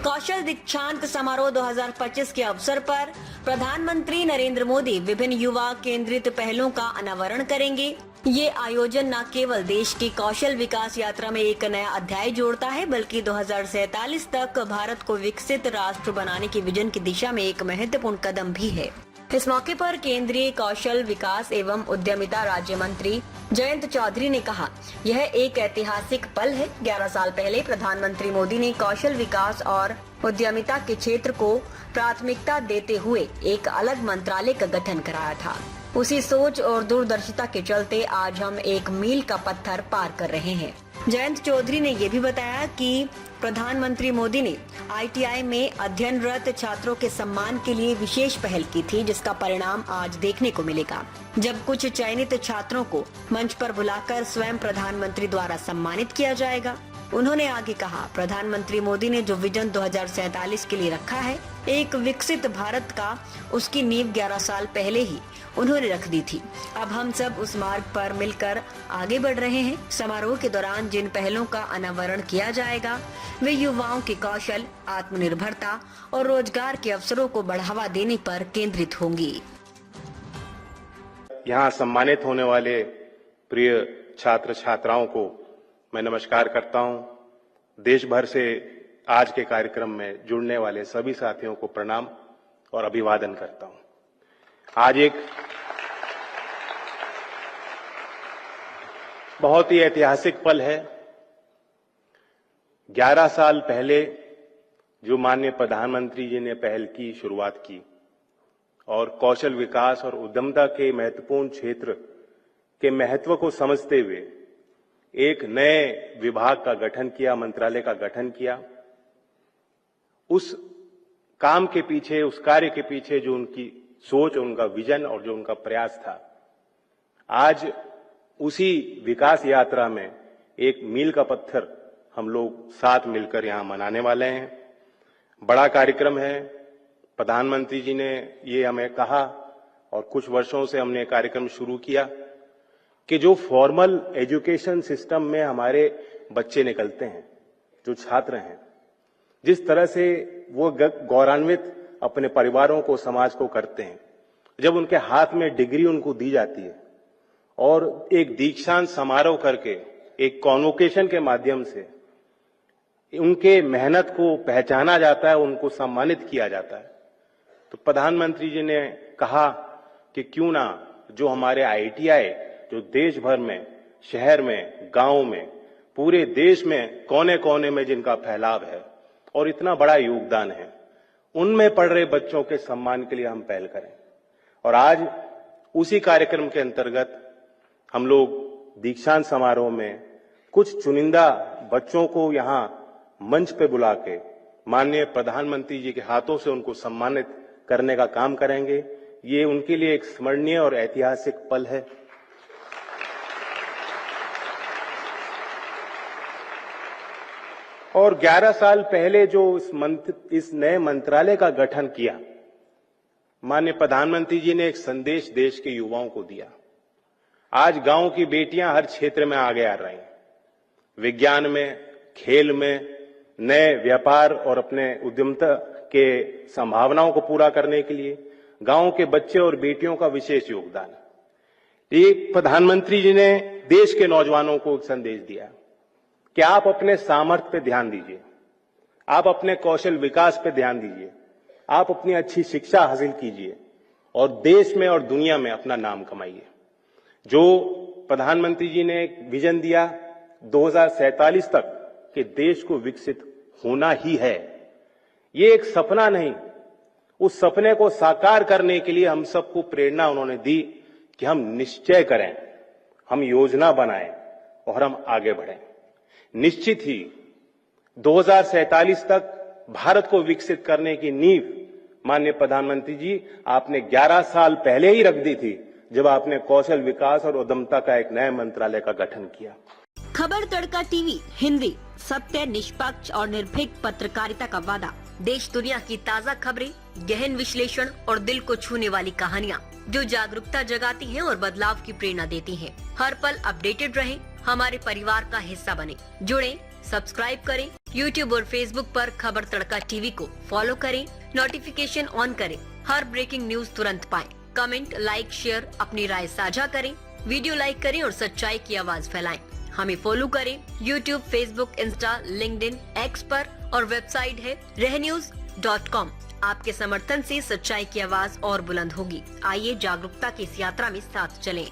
कौशल दीक्षांत समारोह 2025 के अवसर पर प्रधानमंत्री नरेंद्र मोदी विभिन्न युवा केंद्रित पहलों का अनावरण करेंगे। ये आयोजन न केवल देश की कौशल विकास यात्रा में एक नया अध्याय जोड़ता है, बल्कि 2047 तक भारत को विकसित राष्ट्र बनाने की विजन की दिशा में एक महत्वपूर्ण कदम भी है। इस मौके पर केंद्रीय कौशल विकास एवं उद्यमिता राज्य मंत्री जयंत चौधरी ने कहा, यह एक ऐतिहासिक पल है। 11 साल पहले प्रधानमंत्री मोदी ने कौशल विकास और उद्यमिता के क्षेत्र को प्राथमिकता देते हुए एक अलग मंत्रालय का गठन कराया था। उसी सोच और दूरदर्शिता के चलते आज हम एक मील का पत्थर पार कर रहे हैं। जयंत चौधरी ने ये भी बताया कि प्रधानमंत्री मोदी ने ITI में अध्ययनरत छात्रों के सम्मान के लिए विशेष पहल की थी, जिसका परिणाम आज देखने को मिलेगा, जब कुछ चयनित छात्रों को मंच पर बुलाकर स्वयं प्रधानमंत्री द्वारा सम्मानित किया जाएगा। उन्होंने आगे कहा, प्रधानमंत्री मोदी ने जो विजन 2047 के लिए रखा है, एक विकसित भारत का, उसकी नींव 11 साल पहले ही उन्होंने रख दी थी। अब हम सब उस मार्ग पर मिलकर आगे बढ़ रहे हैं। समारोह के दौरान जिन पहलों का अनावरण किया जाएगा, वे युवाओं के कौशल, आत्मनिर्भरता और रोजगार के अवसरों को बढ़ावा देने पर केंद्रित होंगी। यहाँ सम्मानित होने वाले प्रिय छात्र छात्राओं को मैं नमस्कार करता हूँ। देश भर से आज के कार्यक्रम में जुड़ने वाले सभी साथियों को प्रणाम और अभिवादन करता हूँ। आज एक बहुत ही ऐतिहासिक पल है। 11 साल पहले जो माननीय प्रधानमंत्री जी ने पहल की, शुरुआत की और कौशल विकास और उद्यमिता के महत्वपूर्ण क्षेत्र के महत्व को समझते हुए एक नए विभाग का गठन किया, मंत्रालय का गठन किया। उस काम के पीछे, उस कार्य के पीछे जो उनकी सोच, उनका विजन और जो उनका प्रयास था, आज उसी विकास यात्रा में एक मील का पत्थर हम लोग साथ मिलकर यहां मनाने वाले हैं। बड़ा कार्यक्रम है। प्रधानमंत्री जी ने ये हमें कहा और कुछ वर्षों से हमने कार्यक्रम शुरू किया कि जो फॉर्मल एजुकेशन सिस्टम में हमारे बच्चे निकलते हैं, जो छात्र हैं, जिस तरह से वो गौरवान्वित अपने परिवारों को, समाज को करते हैं, जब उनके हाथ में डिग्री उनको दी जाती है और एक दीक्षांत समारोह करके एक कॉन्वोकेशन के माध्यम से उनके मेहनत को पहचाना जाता है, उनको सम्मानित किया जाता है, तो प्रधानमंत्री जी ने कहा कि क्यों ना जो हमारे ITI, जो देश भर में, शहर में, गांव में, पूरे देश में कोने कोने में जिनका फैलाव है और इतना बड़ा योगदान है, उनमें पढ़ रहे बच्चों के सम्मान के लिए हम पहल करें। और आज उसी कार्यक्रम के अंतर्गत हम लोग दीक्षांत समारोह में कुछ चुनिंदा बच्चों को यहां मंच पे बुला के माननीय प्रधानमंत्री जी के हाथों से उनको सम्मानित करने का काम करेंगे। ये उनके लिए एक स्मरणीय और ऐतिहासिक पल है। और 11 साल पहले जो इस नए मंत्रालय का गठन किया, माननीय प्रधानमंत्री जी ने एक संदेश देश के युवाओं को दिया। आज गांव की बेटियां हर क्षेत्र में आगे आ रही हैं, विज्ञान में, खेल में, नए व्यापार और अपने उद्यमिता के संभावनाओं को पूरा करने के लिए गांव के बच्चे और बेटियों का विशेष योगदान है। ये प्रधानमंत्री जी ने देश के नौजवानों को एक संदेश दिया कि आप अपने सामर्थ्य पे ध्यान दीजिए, आप अपने कौशल विकास पे ध्यान दीजिए, आप अपनी अच्छी शिक्षा हासिल कीजिए और देश में और दुनिया में अपना नाम कमाइए। जो प्रधानमंत्री जी ने एक विजन दिया 2047 तक कि देश को विकसित होना ही है, ये एक सपना नहीं, उस सपने को साकार करने के लिए हम सबको प्रेरणा उन्होंने दी कि हम निश्चय करें, हम योजना बनाएं और हम आगे बढ़ें। निश्चित ही 2047 तक भारत को विकसित करने की नींव माननीय प्रधानमंत्री जी आपने 11 साल पहले ही रख दी थी, जब आपने कौशल विकास और उद्यमिता का एक नए मंत्रालय का गठन किया। खबर तड़का टीवी हिंदी, सत्य, निष्पक्ष और निर्भीक पत्रकारिता का वादा। देश दुनिया की ताज़ा खबरें, गहन विश्लेषण और दिल को छूने वाली कहानियाँ जो जागरूकता जगाती हैं और बदलाव की प्रेरणा देती हैं। हर पल अपडेटेड रहें, हमारे परिवार का हिस्सा बने। जुड़ें, सब्सक्राइब करें YouTube और Facebook पर खबर तड़का टीवी को फॉलो करें, नोटिफिकेशन ऑन करें, हर ब्रेकिंग न्यूज तुरंत पाएं। कमेंट, लाइक, शेयर, अपनी राय साझा करें, वीडियो लाइक करें और सच्चाई की आवाज फैलाएं। हमें फॉलो करें YouTube, Facebook, Insta, LinkedIn, X पर और वेबसाइट है रहnews.com। आपके समर्थन से सच्चाई की आवाज और बुलंद होगी। आइए जागरूकता की इस यात्रा में साथ चलें।